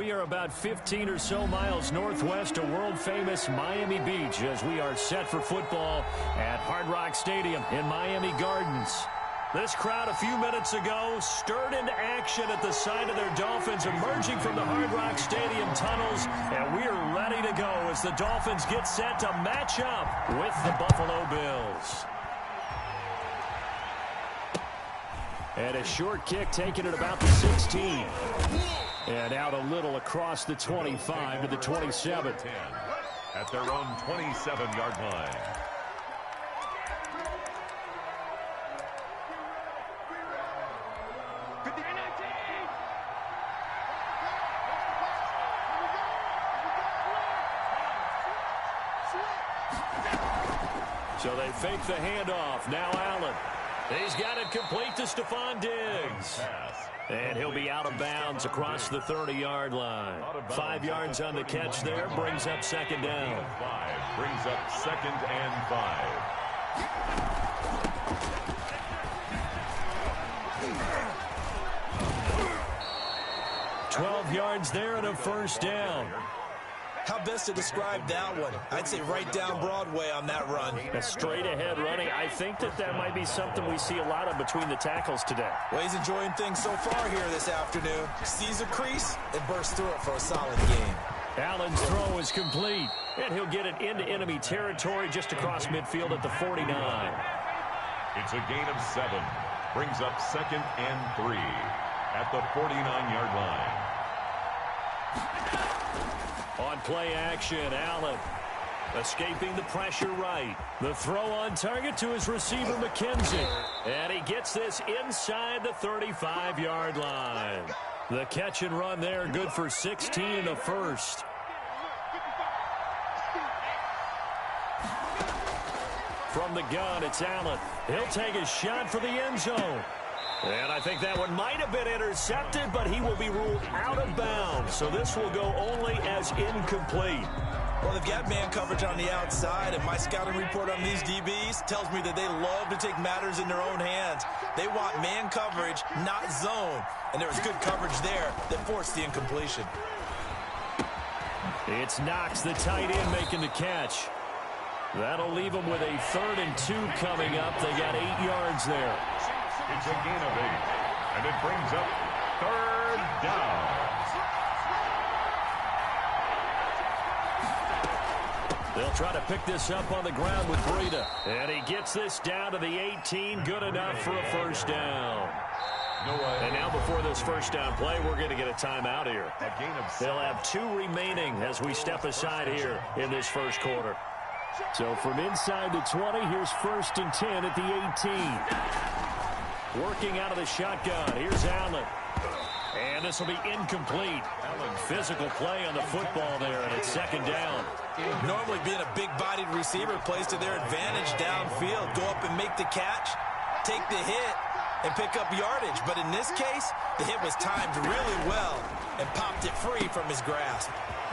we are about 15 or so miles northwest of world-famous Miami Beach as we are set for football at Hard Rock Stadium in Miami Gardens. This crowd a few minutes ago stirred into action at the sight of their Dolphins emerging from the Hard Rock Stadium tunnels, and we are ready to go as the Dolphins get set to match up with the Buffalo Bills. And a short kick taken at about the 16. And out a little across the 25 to the 27. At their own 27-yard line. So they fake the handoff. Now Allen. He's got it complete to Stephon Diggs. And he'll be out of bounds across the 30-yard line. 5 yards on the catch there. Brings up second down. Brings up second and 5. 12 yards there and a first down. How best to describe that one? I'd say right down Broadway on that run. A straight-ahead running. I think that might be something we see a lot of between the tackles today. Well, he's enjoying things so far here this afternoon. Sees a crease and bursts through it for a solid game. Allen's throw is complete, and he'll get it into enemy territory just across midfield at the 49. It's a gain of 7. Brings up second and 3 at the 49-yard line. On play action, Allen escaping the pressure right. The throw on target to his receiver, McKenzie. And he gets this inside the 35-yard line. The catch and run there, good for 16 and a first. From the gun, it's Allen. He'll take a shot for the end zone. And I think that one might have been intercepted, but he will be ruled out of bounds. So this will go only as incomplete. Well, they've got man coverage on the outside, and my scouting report on these DBs tells me that they love to take matters in their own hands. They want man coverage, not zone. And there was good coverage there that forced the incompletion. It's Knox, the tight end, making the catch. That'll leave them with a 3rd and 2 coming up. They got 8 yards there. It's a gain of 8, and it brings up 3rd down. They'll try to pick this up on the ground with Breida. And he gets this down to the 18. Good enough for a first down. And now before this first down play, we're going to get a timeout here. They'll have 2 remaining as we step aside here in this first quarter. So from inside the 20, here's 1st and 10 at the 18. Working out of the shotgun. Here's Allen. And this will be incomplete. Physical play on the football there, and it's second down. Normally being a big-bodied receiver plays to their advantage downfield. Go up and make the catch, take the hit, and pick up yardage. But in this case, the hit was timed really well and popped it free from his grasp.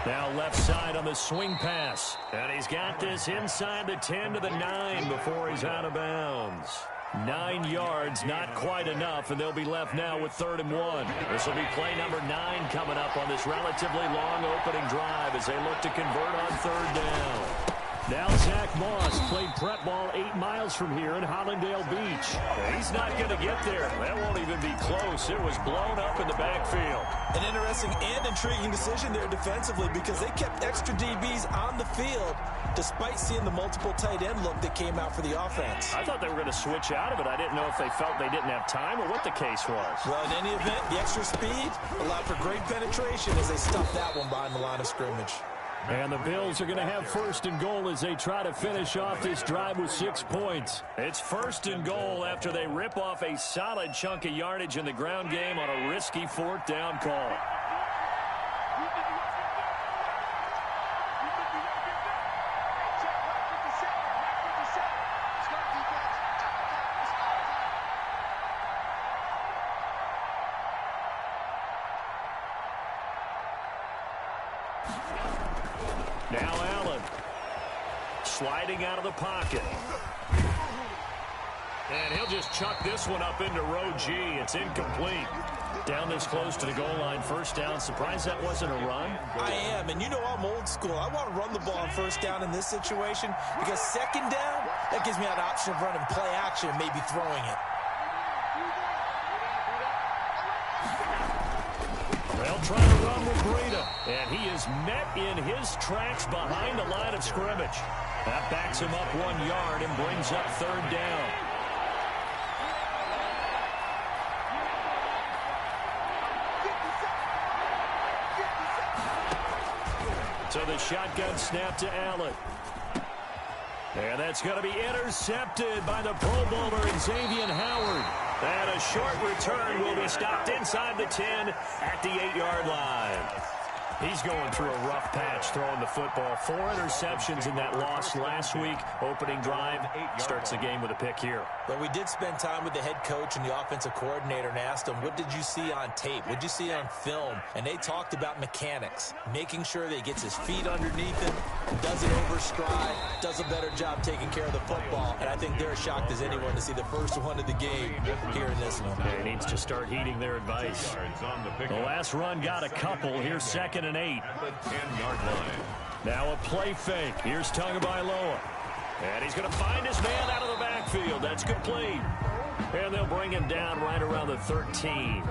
Now left side on the swing pass. And he's got this inside the 10 to the 9 before he's out of bounds. 9 yards, not quite enough, and they'll be left now with 3rd and 1. This will be play number 9 coming up on this relatively long opening drive as they look to convert on 3rd down. Now Zach Moss played prep ball 8 miles from here in Hollandale Beach. He's not going to get there. That won't even be close. It was blown up in the backfield. An interesting and intriguing decision there defensively because they kept extra DBs on the field despite seeing the multiple tight end look that came out for the offense. I thought they were going to switch out of it. I didn't know if they felt they didn't have time or what the case was. Well, in any event, the extra speed allowed for great penetration as they stuffed that one behind the line of scrimmage. And the Bills are going to have 1st and goal as they try to finish off this drive with 6 points. It's 1st and goal after they rip off a solid chunk of yardage in the ground game on a risky 4th down call. Now Allen sliding out of the pocket. And he'll just chuck this one up into row G. It's incomplete. Down this close to the goal line, first down. Surprised that wasn't a run? I am, and you know I'm old school. I want to run the ball on first down in this situation because second down, that gives me an option of running play action and maybe throwing it. They'll try to run with Breida, and he is met in his tracks behind the line of scrimmage. That backs him up 1 yard and brings up third down. So the shotgun snap to Allen. And that's going to be intercepted by the Pro Bowler Xavier Howard. And a short return will be stopped inside the 10 at the 8-yard line. He's going through a rough patch throwing the football. 4 interceptions in that loss last week. Opening drive starts the game with a pick here. But we did spend time with the head coach and the offensive coordinator and asked them, what did you see on tape? What did you see on film? And they talked about mechanics, making sure that he gets his feet underneath him, doesn't overstride, does a better job taking care of the football. And I think they're as shocked as anyone to see the first one of the game here in this one. Yeah, he needs to start heeding their advice. The last run got a couple. Here's 2nd and 8. At the 10-yard line. Now a play fake. Here's Tagovailoa. And he's going to find his man out of the backfield. That's complete. And they'll bring him down right around the 13.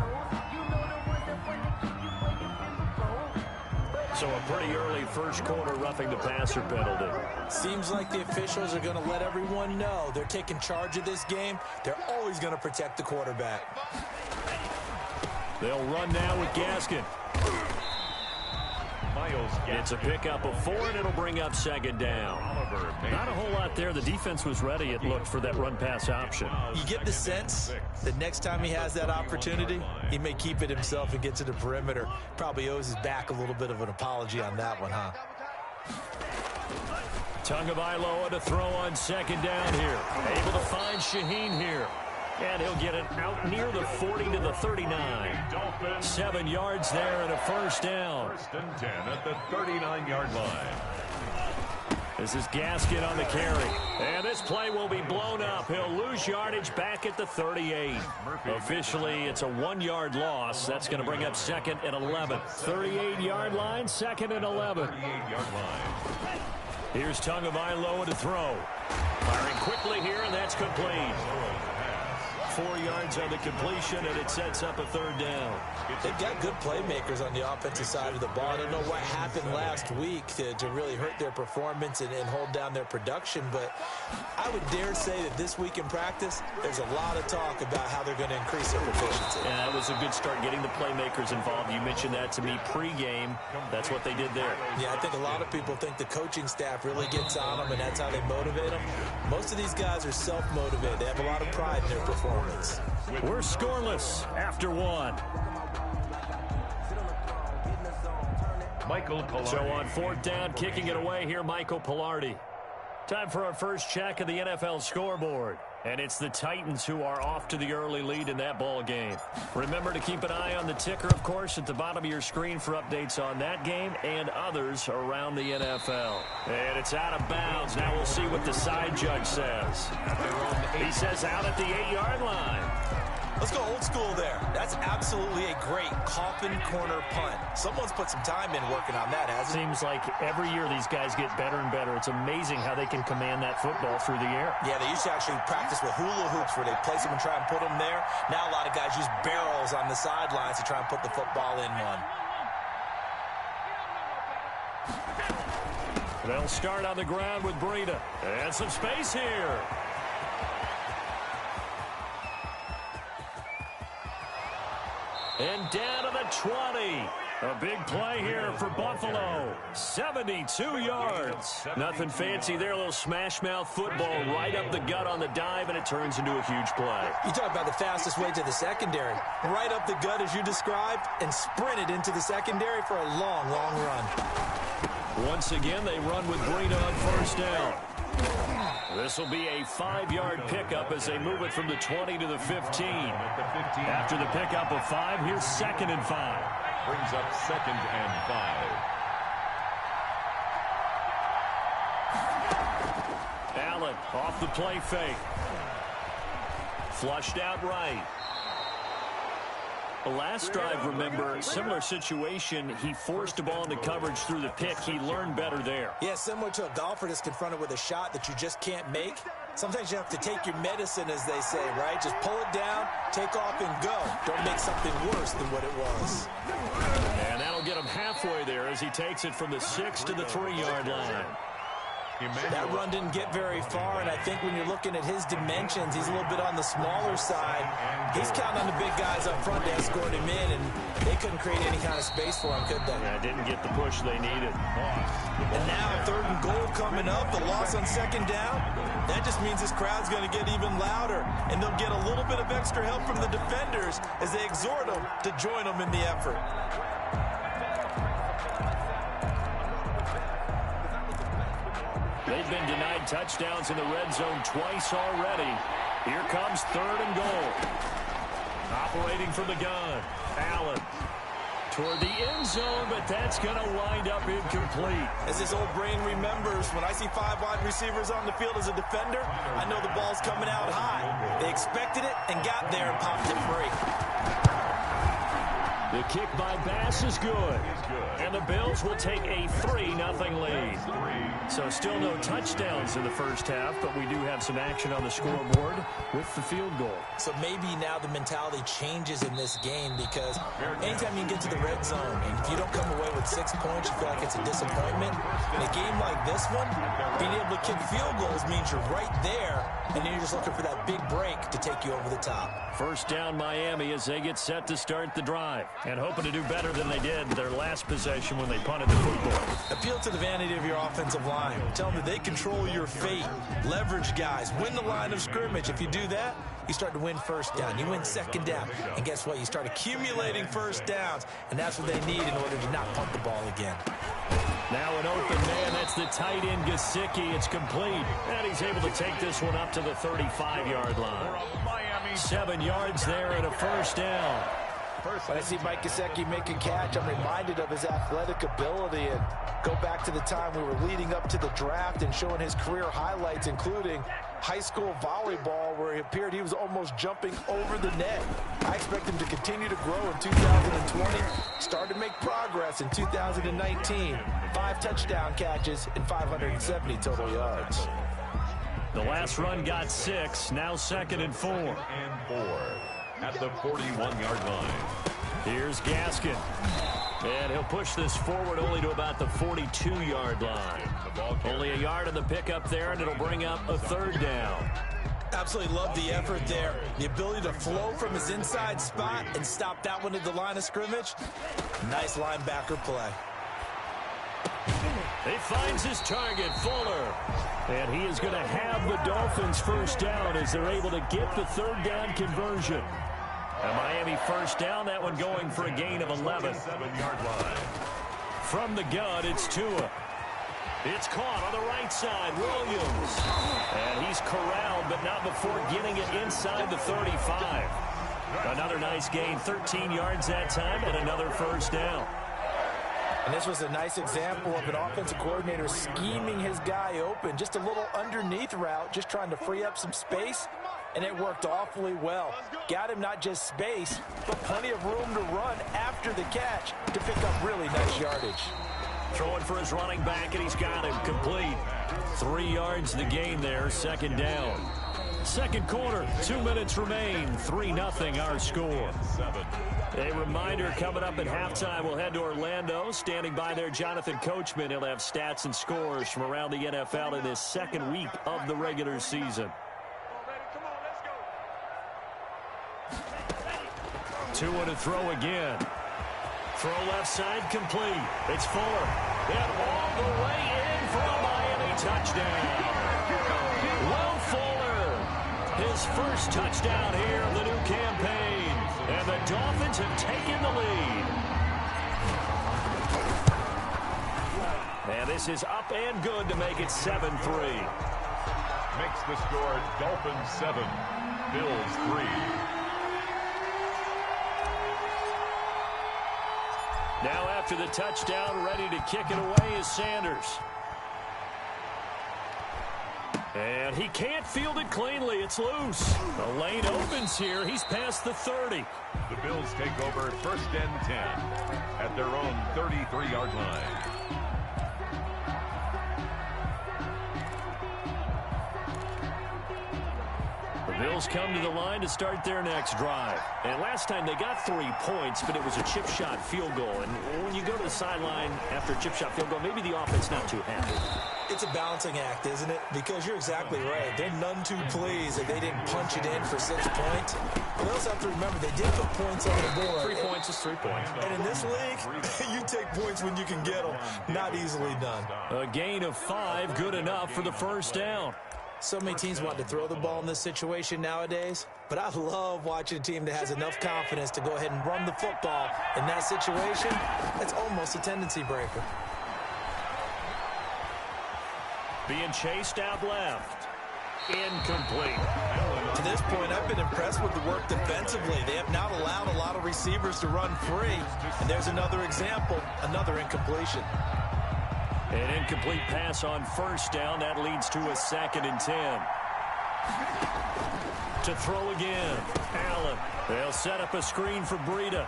So a pretty early first quarter roughing the passer penalty. Seems like the officials are going to let everyone know they're taking charge of this game. They're always going to protect the quarterback. They'll run now with Gaskin. It's a pickup of 4, and it'll bring up 2nd down. Not a whole lot there. The defense was ready, it looked, for that run-pass option. You get the sense that next time he has that opportunity, he may keep it himself and get to the perimeter. Probably owes his back a little bit of an apology on that one, huh? Tagovailoa to throw on 2nd down here. Able to find Shaheen here. And he'll get it out near the 40 to the 39. 7 yards there and a first down. 1st and 10 at the 39-yard line. This is Gaskin on the carry. And this play will be blown up. He'll lose yardage back at the 38. Officially, it's a 1-yard loss. That's going to bring up 2nd and 11. 38-yard line, 2nd and 11. 38-yard line. Here's Tagovailoa to throw. Firing quickly here, and that's complete. 4 yards on the completion, and it sets up a third down. They've got good playmakers on the offensive side of the ball. I don't know what happened last week to really hurt their performance and hold down their production, but I would dare say that this week in practice, there's a lot of talk about how they're going to increase their proficiency. Yeah, that was a good start getting the playmakers involved. You mentioned that to me pregame. That's what they did there. Yeah, I think a lot of people think the coaching staff really gets on them, and that's how they motivate them. Most of these guys are self-motivated. They have a lot of pride in their performance. We're scoreless after 1. Michael Pilardi. So on 4th down, kicking it away here, Michael Pilardi. Time for our first check of the NFL scoreboard. And it's the Titans who are off to the early lead in that ball game. Remember to keep an eye on the ticker, of course, at the bottom of your screen for updates on that game and others around the NFL. And it's out of bounds. Now we'll see what the side judge says. He says out at the 8-yard line. Let's go old school there. That's absolutely a great coffin corner punt. Someone's put some time in working on that, hasn't it? Seems like every year these guys get better and better. It's amazing how they can command that football through the air. Yeah, they used to actually practice with hula hoops where they place them and try and put them there. Now a lot of guys use barrels on the sidelines to try and put the football in one. They'll start on the ground with Breida. And some space here. And down to the 20. A big play here for Buffalo. 72 yards. Nothing fancy there. A little smash mouth football right up the gut on the dive, and it turns into a huge play. You talk about the fastest way to the secondary. Right up the gut as you described and sprinted into the secondary for a long, long run. Once again, they run with Breida on first down. This will be a 5-yard pickup as they move it from the 20 to the 15. After the pickup of 5, here's 2nd and 5. Brings up 2nd and 5. Allen off the play fake. Flushed out right. The last drive, remember, similar situation. He forced a ball into coverage through the pick. He learned better there. Yeah, similar to a golfer that's confronted with a shot that you just can't make. Sometimes you have to take your medicine, as they say, right? Just pull it down, take off, and go. Don't make something worse than what it was. And that'll get him halfway there as he takes it from the 6 to the 3-yard line. That run didn't get very far, and I think when you're looking at his dimensions, he's a little bit on the smaller side. He's counting on the big guys up front to escort him in, and they couldn't create any kind of space for him, could they? Yeah, didn't get the push they needed. And now 3rd and goal coming up, the loss on 2nd down. That just means this crowd's going to get even louder, and they'll get a little bit of extra help from the defenders as they exhort them to join them in the effort. They've been denied touchdowns in the red zone twice already. Here comes 3rd and goal. Operating from the gun. Allen toward the end zone, but that's going to wind up incomplete. As his old brain remembers, when I see 5 wide receivers on the field as a defender, I know the ball's coming out high. They expected it and got there and popped it free. The kick by Bass is good. And the Bills will take a 3-0 lead. So still no touchdowns in the first half, but we do have some action on the scoreboard with the field goal. So maybe now the mentality changes in this game, because anytime you get to the red zone and if you don't come away with 6 points, you feel like it's a disappointment. In a game like this one, being able to kick field goals means you're right there, and then you're just looking for that big break to take you over the top. First down Miami as they get set to start the drive, and hoping to do better than they did their last possession when they punted the football. Appeal to the vanity of your offensive line. Tell them that they control your fate. Leverage guys. Win the line of scrimmage. If you do that, you start to win first down. You win 2nd down. And guess what? You start accumulating first downs, and that's what they need in order to not punt the ball again. Now an open man. That's the tight end, Gesicki. It's complete. And he's able to take this one up to the 35-yard line. 7 yards there and a first down. When I see Mike Gesicki make a catch, I'm reminded of his athletic ability, and go back to the time we were leading up to the draft and showing his career highlights, including high school volleyball, where it appeared he was almost jumping over the net. I expect him to continue to grow in 2020, start to make progress in 2019. 5 touchdown catches and 570 total yards. The last run got 6, now 2nd and 4. At the 41-yard line. Here's Gaskin. And he'll push this forward only to about the 42-yard line. Only a yard on the pickup there, and it'll bring up a 3rd down. Absolutely love the effort there. The ability to flow from his inside spot and stop that one at the line of scrimmage. Nice linebacker play. He finds his target, Fuller. And he is going to have the Dolphins first down as they're able to get the 3rd down conversion. A Miami first down, that one going for a gain of 11. 7-yard line. From the gun, it's Tua. It's caught on the right side, Williams. And he's corralled, but not before getting it inside the 35. Another nice gain, 13 yards that time, and another first down. And this was a nice example of an offensive coordinator scheming his guy open. Just a little underneath route, just trying to free up some space, and it worked awfully well. Got him not just space, but plenty of room to run after the catch to pick up really nice yardage. Throwing for his running back, and he's got him complete. 3 yards the gain there, 2nd down. Second quarter, 2 minutes remain, 3-0 our score. A reminder coming up at halftime, we'll head to Orlando. Standing by there, Jonathan Coachman. He'll have stats and scores from around the NFL in this 2nd week of the regular season. Tua to throw again. Throw left side complete. It's Fuller. And all the way in for a Miami touchdown. Will Fuller, his first touchdown here of the new campaign. And the Dolphins have taken the lead. And this is up and good to make it 7-3. Makes the score Dolphins 7, Bills 3. Now after the touchdown, ready to kick it away is Sanders. And he can't field it cleanly. It's loose. The lane opens here. He's past the 30. The Bills take over 1st and 10 at their own 33-yard line. The Bills come to the line to start their next drive. And last time they got 3 points, but it was a chip shot field goal. And when you go to the sideline after a chip shot field goal, maybe the offense not too happy. It's a balancing act, isn't it? Because you're exactly right. They're none too pleased that they didn't punch it in for 6 points. But they also have to remember they did put points on the board. 3 points is 3 points. And in this league, you take points when you can get them. Not easily done. A gain of 5, good enough for the first down. So many teams want to throw the ball in this situation nowadays, but I love watching a team that has enough confidence to go ahead and run the football. In that situation, it's almost a tendency breaker. Being chased out left. Incomplete. To this point, I've been impressed with the work defensively. They have not allowed a lot of receivers to run free. And there's another example, another incompletion. An incomplete pass on first down. That leads to a 2nd and 10. To throw again. Allen. They'll set up a screen for Breida.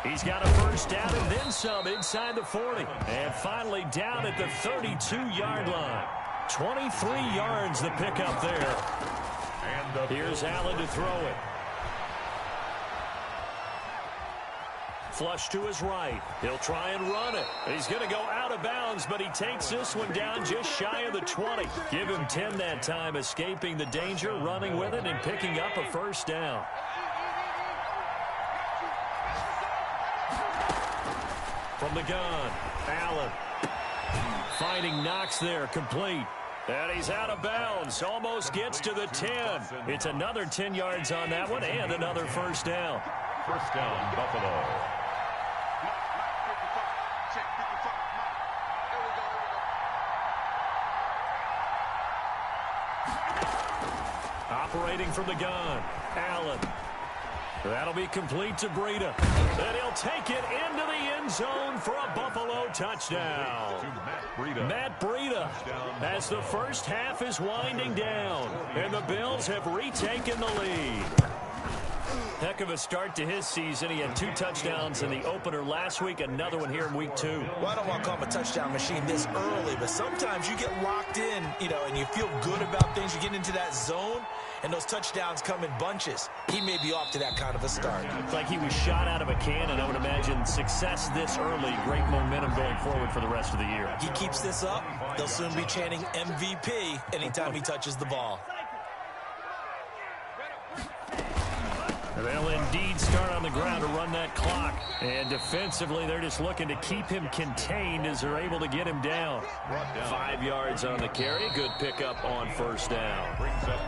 He's got a first down and then some inside the 40. And finally down at the 32-yard line. 23 yards the pickup there. And here's Allen to throw it. Flush to his right. He'll try and run it. He's going to go out of bounds, but he takes this one down just shy of the 20. Give him 10 that time, escaping the danger, running with it, and picking up a first down. From the gun, Allen. Finding Knox there, complete. And he's out of bounds, almost gets to the 10. It's another 10 yards on that one, and another first down. First down, Buffalo. Operating from the gun, Allen. That'll be complete to Breida. And he'll take it into the end zone for a Buffalo touchdown. Matt Breida as the first half is winding down. And the Bills have retaken the lead. Heck of a start to his season. He had 2 touchdowns in the opener last week, another one here in week 2. Well, I don't want to call him a touchdown machine this early, but sometimes you get locked in, and you feel good about things. You get into that zone, and those touchdowns come in bunches. He may be off to that kind of a start. It's like he was shot out of a cannon. I would imagine success this early, great momentum going forward for the rest of the year. He keeps this up, they'll soon be chanting MVP anytime he touches the ball. They'll indeed start on the ground to run that clock. And defensively, they're just looking to keep him contained as they're able to get him down. 5 yards on the carry. Good pickup on first down.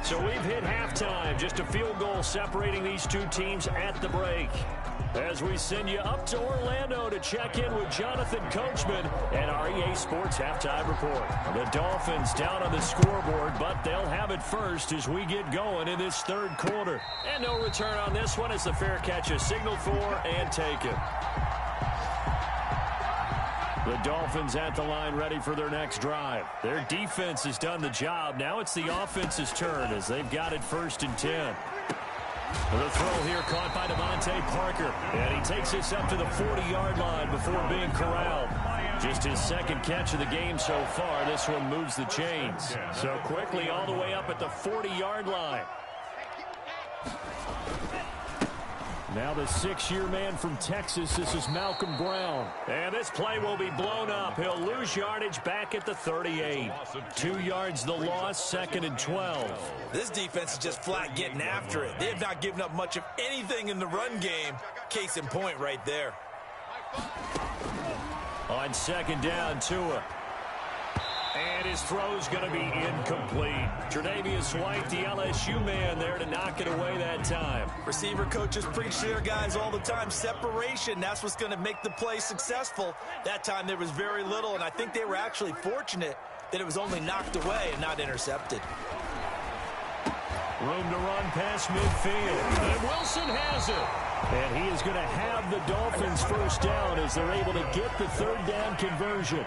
So we've hit halftime. Just a field goal separating these two teams at the break. As we send you up to Orlando to check in with Jonathan Coachman and our EA Sports Halftime Report. The Dolphins down on the scoreboard, but they'll have it first as we get going in this third quarter. And no return on this one as the fair catch is signaled for and taken. The Dolphins at the line ready for their next drive. Their defense has done the job. Now it's the offense's turn as they've got it 1st and 10. The throw here caught by Devontae Parker. And he takes this up to the 40-yard line before being corralled. Just his 2nd catch of the game so far. This one moves the chains. So quickly all the way up at the 40-yard line. Now the 6-year man from Texas, this is Malcolm Brown. And this play will be blown up. He'll lose yardage back at the 38. 2 yards the loss, 2nd and 12. This defense is just flat getting after it. They have not given up much of anything in the run game. Case in point right there. On 2nd down, Tua. And his throw's going to be incomplete. Tre'Davious White, the LSU man, there to knock it away that time. Receiver coaches preach to their guys all the time. Separation, that's what's going to make the play successful. That time there was very little, and I think they were actually fortunate that it was only knocked away and not intercepted. Room to run past midfield. And Wilson has it. And he is going to have the Dolphins first down as they're able to get the third down conversion.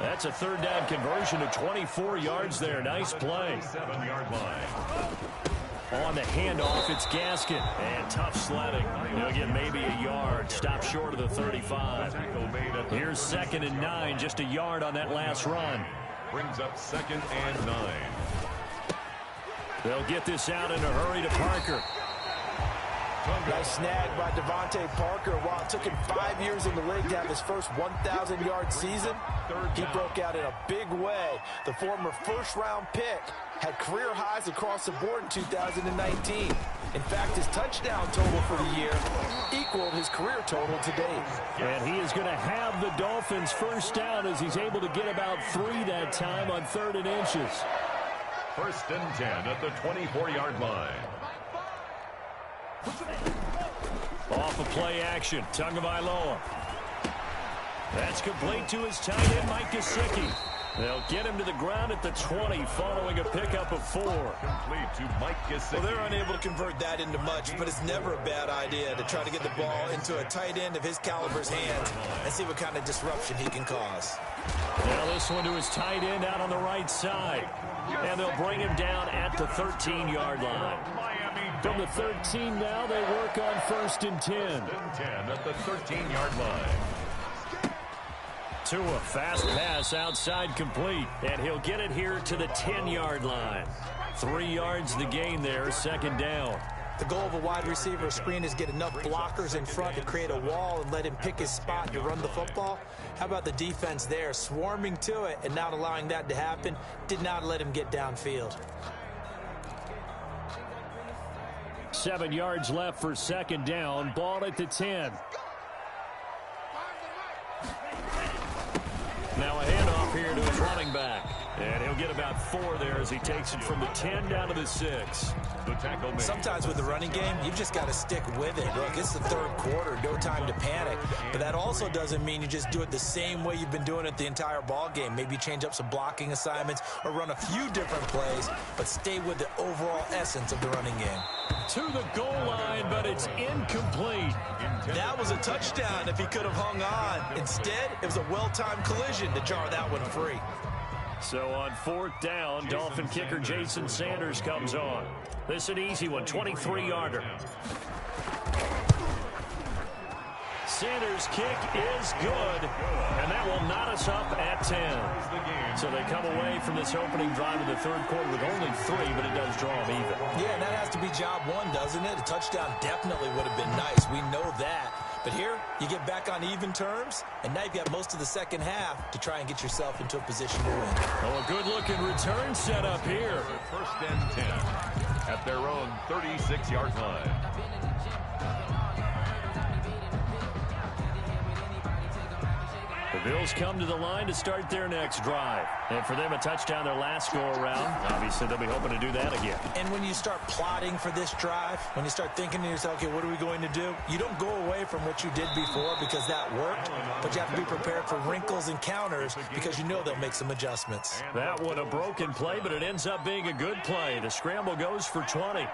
That's a third down conversion of 24 yards there. Nice play. 7-yard line. On the handoff, it's Gaskin. And tough sledding. He'll get maybe a yard. Stop short of the 35. Here's 2nd and 9. Just a yard on that last run. Brings up 2nd and 9. They'll get this out in a hurry to Parker. Nice snag by Devontae Parker. While it took him 5 years in the league to have his first 1,000-yard season, he broke out in a big way. The former first-round pick had career highs across the board in 2019. In fact, his touchdown total for the year equaled his career total to date. And he is going to have the Dolphins first down as he's able to get about 3 that time on 3rd and inches. 1st and 10 at the 24-yard line. Off of play action, Tagovailoa. That's complete to his tight end, Mike Gesicki. They'll get him to the ground at the 20 following a pickup of 4. Complete to Mike Gesicki. Well, they're unable to convert that into much, but it's never a bad idea to try to get the ball into a tight end of his caliber's hands and see what kind of disruption he can cause. Now this one to his tight end out on the right side. And they'll bring him down at the 13-yard line. From the 13 now, they work on 1st and 10. 10 at the 13-yard line. To a fast pass outside complete. And he'll get it here to the 10-yard line. 3 yards the gain there, 2nd down. The goal of a wide receiver screen is get enough blockers in front to create a wall and let him pick his spot to run the football. How about the defense there, swarming to it and not allowing that to happen? Did not let him get downfield. 7 yards left for 2nd down. Ball at the 10. Now a handoff here to his running back. And he'll get about 4 there as he takes it from the 10 down to the 6. The tackle made. Sometimes with the running game, you've just got to stick with it. Look, it's the 3rd quarter, no time to panic. But that also doesn't mean you just do it the same way you've been doing it the entire ball game. Maybe change up some blocking assignments or run a few different plays, but stay with the overall essence of the running game. To the goal line, but it's incomplete. That was a touchdown if he could have hung on. Instead, it was a well-timed collision to jar that one free. So on 4th down, Dolphin kicker Jason Sanders comes on. This is an easy one, 23-yarder. Sanders' kick is good, and that will knot us up at 10. So they come away from this opening drive of the 3rd quarter with only 3, but it does draw them even. Yeah, and that has to be job 1, doesn't it? A touchdown definitely would have been nice. We know that. But here, you get back on even terms, and now you've got most of the second half to try and get yourself into a position to win. Oh, a good-looking return set up here. 1st and 10 at their own 36-yard line. The Bills come to the line to start their next drive. And for them, a touchdown their last go-around. Obviously, they'll be hoping to do that again. And when you start plotting for this drive, when you start thinking to yourself, okay, what are we going to do? You don't go away from what you did before because that worked, but you have to be prepared for wrinkles and counters because you know they'll make some adjustments. That one a broken play, but it ends up being a good play. The scramble goes for 20.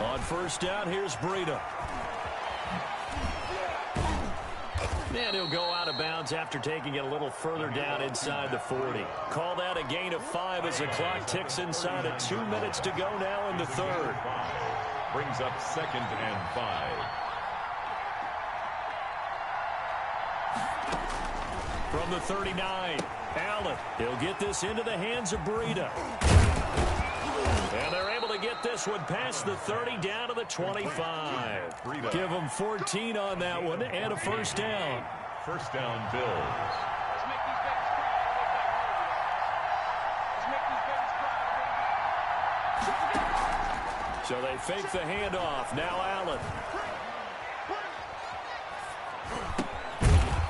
On 1st down, here's Breida. And he'll go out of bounds after taking it a little further down inside the 40. Call that a gain of 5 as the clock ticks inside of 2 minutes to go now in the 3rd. Brings up 2nd and 5. From the 39, Allen. He'll get this into the hands of Breida. And they're able to get this one past the 30 down to the 25. Give them 14 on that one and a 1st down. 1st down, Bills. So they fake the handoff. Now Allen.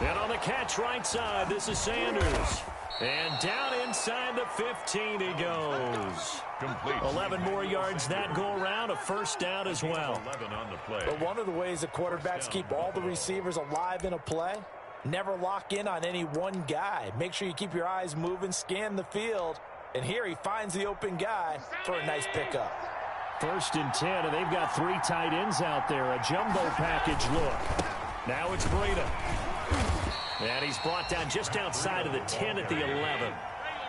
And on the catch right side, this is Sanders. And down inside the 15 he goes. Complete. 11 more yards that go around, a 1st down as well. 11 on the play. But one of the ways the quarterbacks keep all the receivers alive in a play, never lock in on any one guy. Make sure you keep your eyes moving, scan the field. And here he finds the open guy for a nice pickup. First and 10, and they've got 3 tight ends out there. A jumbo package look. Now it's Breida. And he's brought down just outside of the 10 at the 11.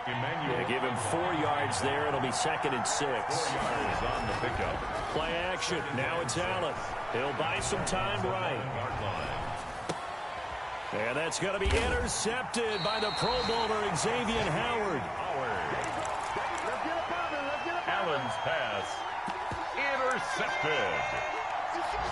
They give him 4 yards there. It'll be 2nd and 6. On the pickup. Play action. Now it's Allen. He'll buy some time right. And that's going to be intercepted by the Pro Bowler, Xavier Howard. Allen's pass intercepted.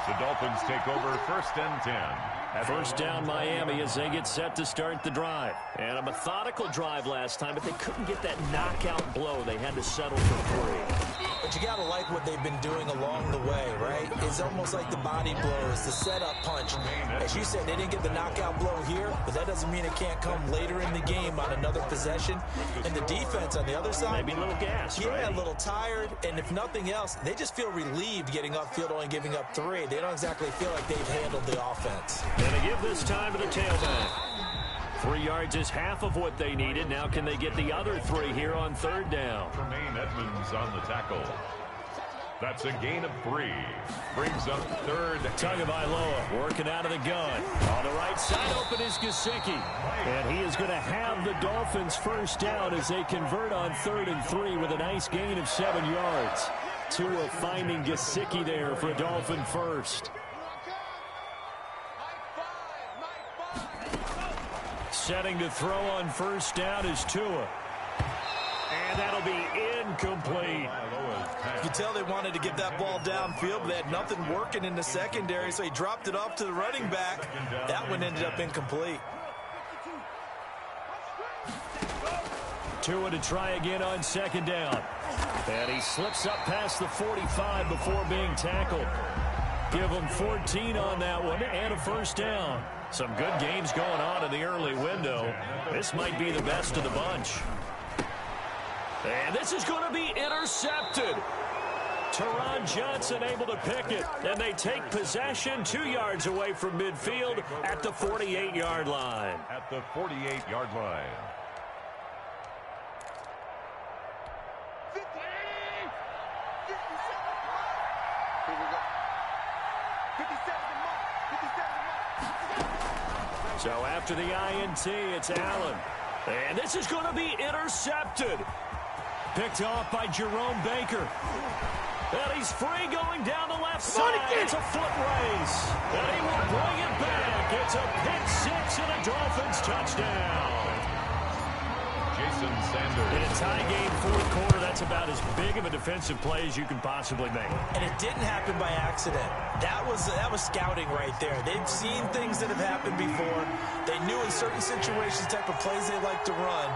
The Dolphins take over 1st and 10. First down Miami as they get set to start the drive. And a methodical drive last time, but they couldn't get that knockout blow. They had to settle for 3. But you got to like what they've been doing along the way, right? It's almost like the body blows, the setup punch. As you said, they didn't get the knockout blow here, but that doesn't mean it can't come later in the game on another possession. And the defense on the other side, maybe a little gas, yeah, right? A little tired. And if nothing else, they just feel relieved getting upfield, only giving up 3. They don't exactly feel like they've handled the offense. And they give this time to the tailback. 3 yards is half of what they needed. Now can they get the other 3 here on 3rd down? Tremaine Edmonds on the tackle. That's a gain of 3. Brings up 3rd. Tagovailoa working out of the gun. On the right side open is Gesicki. And he is going to have the Dolphins first down as they convert on 3rd and 3 with a nice gain of 7 yards. Tua finding Gesicki there for a Dolphin first. Setting to throw on first down is Tua. And that'll be incomplete. You can tell they wanted to get that ball downfield, but they had nothing working in the secondary, so he dropped it off to the running back. That one ended up incomplete. Tua to try again on 2nd down. And he slips up past the 45 before being tackled. Give him 14 on that one and a first down. Some good games going on in the early window. This might be the best of the bunch. And this is going to be intercepted. Teron Johnson able to pick it. And they take possession 2 yards away from midfield at the 48-yard line. At the 48-yard line. So after the INT, it's Allen. And this is going to be intercepted. Picked off by Jerome Baker. And he's free going down the left side. It's a foot race. And he will bring it back. It's a pick 6 and a Dolphins touchdown. Jason Sanders. In a tie game, 4th quarter, that's about as big of a defensive play as you can possibly make. And it didn't happen by accident. That was scouting right there. They've seen things that have happened before. They knew in certain situations the type of plays they like to run,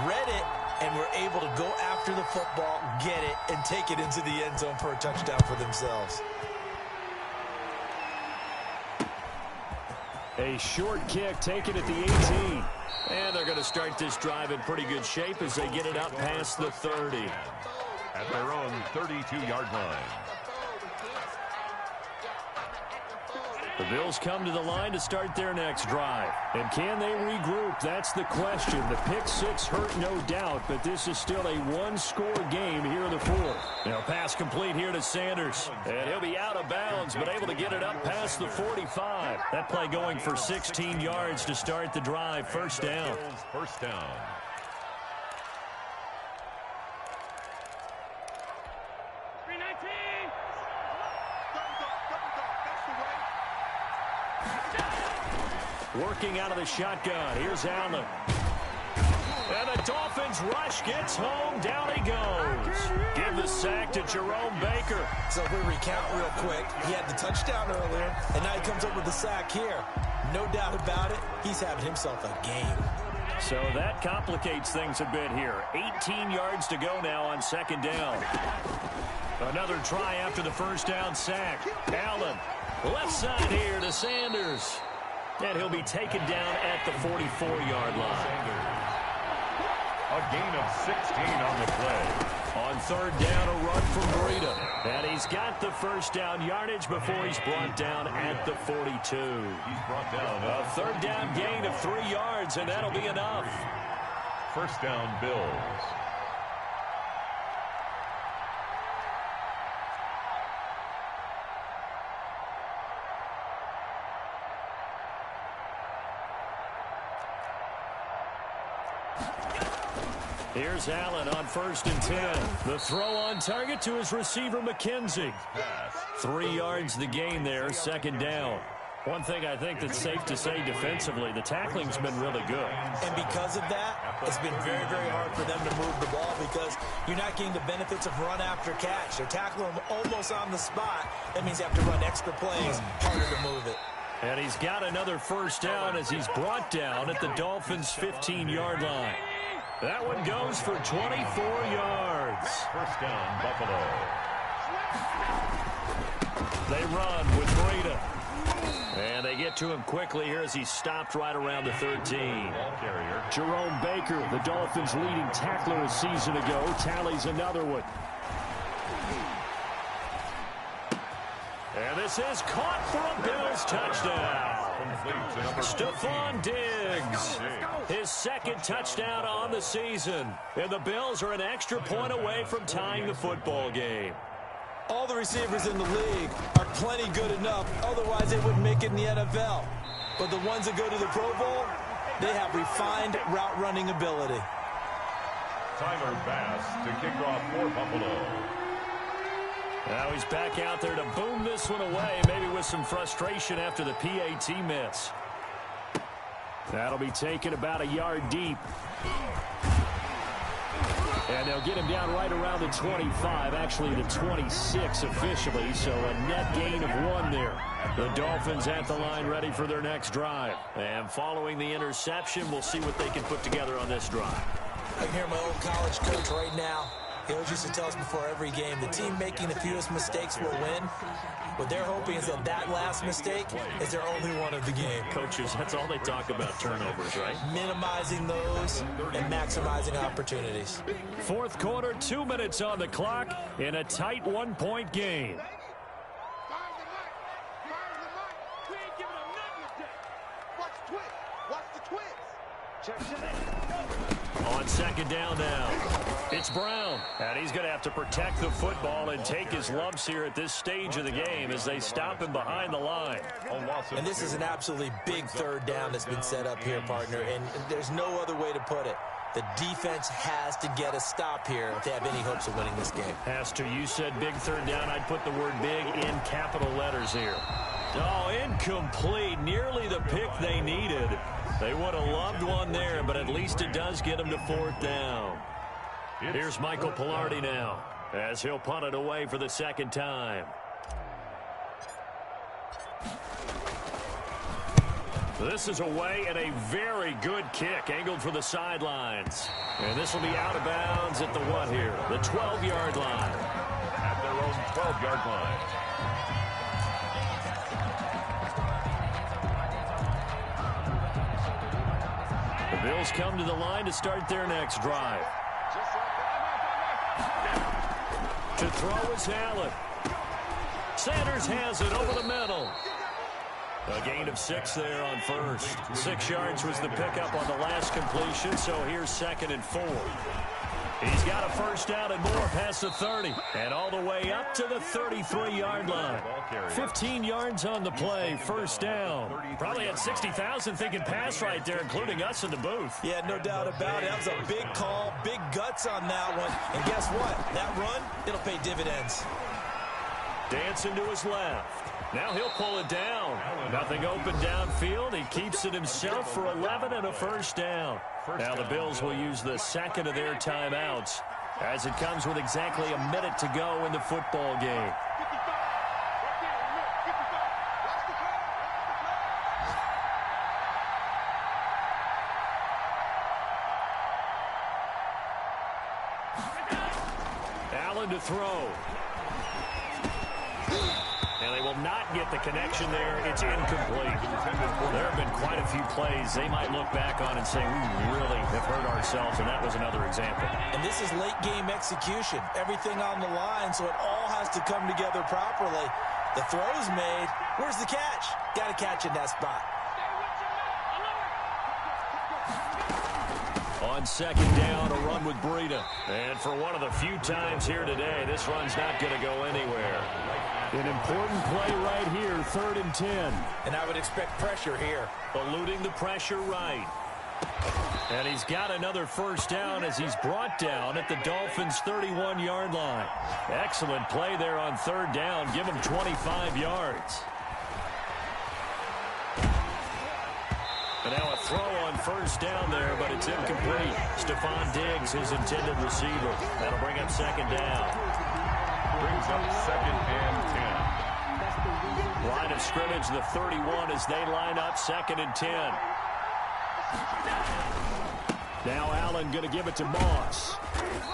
read it, and were able to go after the football, get it, and take it into the end zone for a touchdown for themselves. A short kick taken at the 18. And they're going to start this drive in pretty good shape as they get it up past the 30. At their own 32-yard line. The Bills come to the line to start their next drive. And can they regroup? That's the question. The pick 6 hurt, no doubt, but this is still a one-score game here in the 4th. Now pass complete here to Sanders. And he'll be out of bounds, but able to get it up past the 45. That play going for 16 yards to start the drive. First down. First down. Working out of the shotgun. Here's Allen. And the Dolphins rush gets home. Down he goes. Give the sack to Jerome Baker. So if we recount real quick, he had the touchdown earlier, and now he comes up with the sack here. No doubt about it, he's having himself a game. So that complicates things a bit here. 18 yards to go now on 2nd down. Another try after the first down sack. Allen, left side here to Sanders. And he'll be taken down at the 44-yard line. A gain of 16 on the play. On 3rd down, a run from Breida. And he's got the first down yardage before he's brought down at the 42. He's brought down. A 3rd down gain of 3 yards, and that'll be enough. First down, Bills. Here's Allen on 1st and 10. The throw on target to his receiver, McKenzie. 3 yards the gain there, 2nd down. One thing I think that's safe to say defensively, the tackling's been really good. And because of that, it's been very, very hard for them to move the ball because you're not getting the benefits of run after catch. They're tackling them almost on the spot. That means you have to run extra plays, harder to move it. And he's got another 1st down as he's brought down at the Dolphins' 15-yard line. That one goes for 24 yards. 1st down, Buffalo. They run with Breida. And they get to him quickly here as he's stopped right around the 13. Jerome Baker, the Dolphins' leading tackler a season ago, tallies another one. And this is caught for a Bills touchdown. Stephon Diggs, his 2nd touchdown on the season. And the Bills are an extra point away from tying the football game. All the receivers in the league are plenty good enough. Otherwise, they wouldn't make it in the NFL. But the ones that go to the Pro Bowl, they have refined route running ability. Tyler Bass to kick off for Buffalo. Now he's back out there to boom this one away, maybe with some frustration after the PAT miss. That'll be taken about a yard deep. And they'll get him down right around the 25, actually the 26 officially, so a net gain of 1 there. The Dolphins at the line ready for their next drive. And following the interception, we'll see what they can put together on this drive. I can hear my old college coach right now. He always used to tell us before every game, the team making the fewest mistakes will win. What they're hoping is that that last mistake is their only one of the game. Coaches, that's all they talk about, turnovers, right? Minimizing those and maximizing opportunities. 4th quarter, 2 minutes on the clock in a tight 1-point game. On 2nd down now, it's Brown. And he's going to have to protect the football and take his lumps here at this stage of the game as they stop him behind the line. And this is an absolutely big 3rd down that's been set up here, partner, and there's no other way to put it. The defense has to get a stop here if they have any hopes of winning this game. Has to. You said big 3rd down. I'd put the word big in capital letters here. Oh, incomplete. Nearly the pick they needed. They would have loved one there, but at least it does get them to 4th down. Here's Michael Pilardi now as he'll punt it away for the 2nd time. This is away and a very good kick angled for the sidelines. And this will be out of bounds at the what here? The 12-yard line. At their own 12-yard line. The Bills come to the line to start their next drive. To throw is Allen. Sanders has it over the middle. A gain of 6 there on 1st. 6 yards was the pickup on the last completion, so here's 2nd and 4. He's got a 1st down and more past the 30. And all the way up to the 33-yard line. 15 yards on the play, 1st down. Probably had 60,000 thinking pass right there, including us in the booth. Yeah, no doubt about it. That was a big call, big guts on that one. And guess what? That run, it'll pay dividends. Dancing to his left. Now he'll pull it down. Nothing open downfield. He keeps it himself for 11 and a 1st down. Now the Bills will use the 2nd of their timeouts as it comes with exactly a minute to go in the football game. Allen to throw. And they will not get the connection there. It's incomplete. There have been quite a few plays they might look back on and say, we really have hurt ourselves, and that was another example. And this is late game execution. Everything on the line, so it all has to come together properly. The throw's made. Where's the catch? Got to catch in that spot. On 2nd down, a run with Breida. And for one of the few times here today, this run's not going to go anywhere. An important play right here, 3rd and 10. And I would expect pressure here. Eluding the pressure right. And he's got another first down as he's brought down at the Dolphins' 31-yard line. Excellent play there on third down. Give him 25 yards. And now a throw on first down there, but it's incomplete. Stephon Diggs, his intended receiver. That'll bring up second down. Brings up second and 10. Line of scrimmage, the 31 as they line up second and 10. Now Allen going to give it to Moss.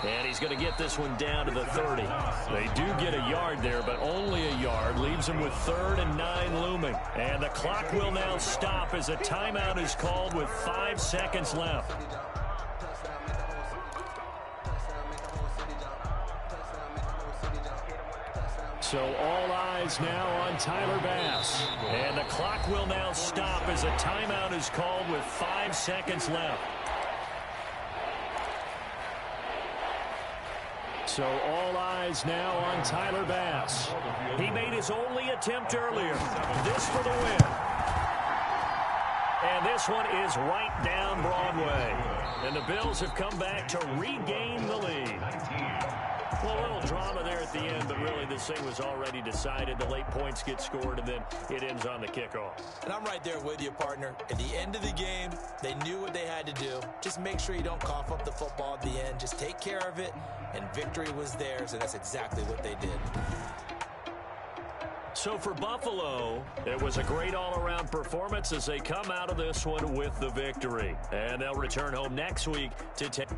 And he's going to get this one down to the 30. They do get a yard there, but only a yard. Leaves him with 3rd and 9 looming. And the clock will now stop as a timeout is called with 5 seconds left. So all eyes now on Tyler Bass. And the clock will now stop as a timeout is called with 5 seconds left. So all eyes now on Tyler Bass. He made his only attempt earlier. This for the win. And this one is right down Broadway. And the Bills have come back to regain the lead. Well, a little drama there at the end, but really this thing was already decided. The late points get scored, and then it ends on the kickoff. And I'm right there with you, partner. At the end of the game, they knew what they had to do. Just make sure you don't cough up the football at the end. Just take care of it, and victory was theirs, and that's exactly what they did. So for Buffalo, it was a great all-around performance as they come out of this one with the victory. And they'll return home next week to take...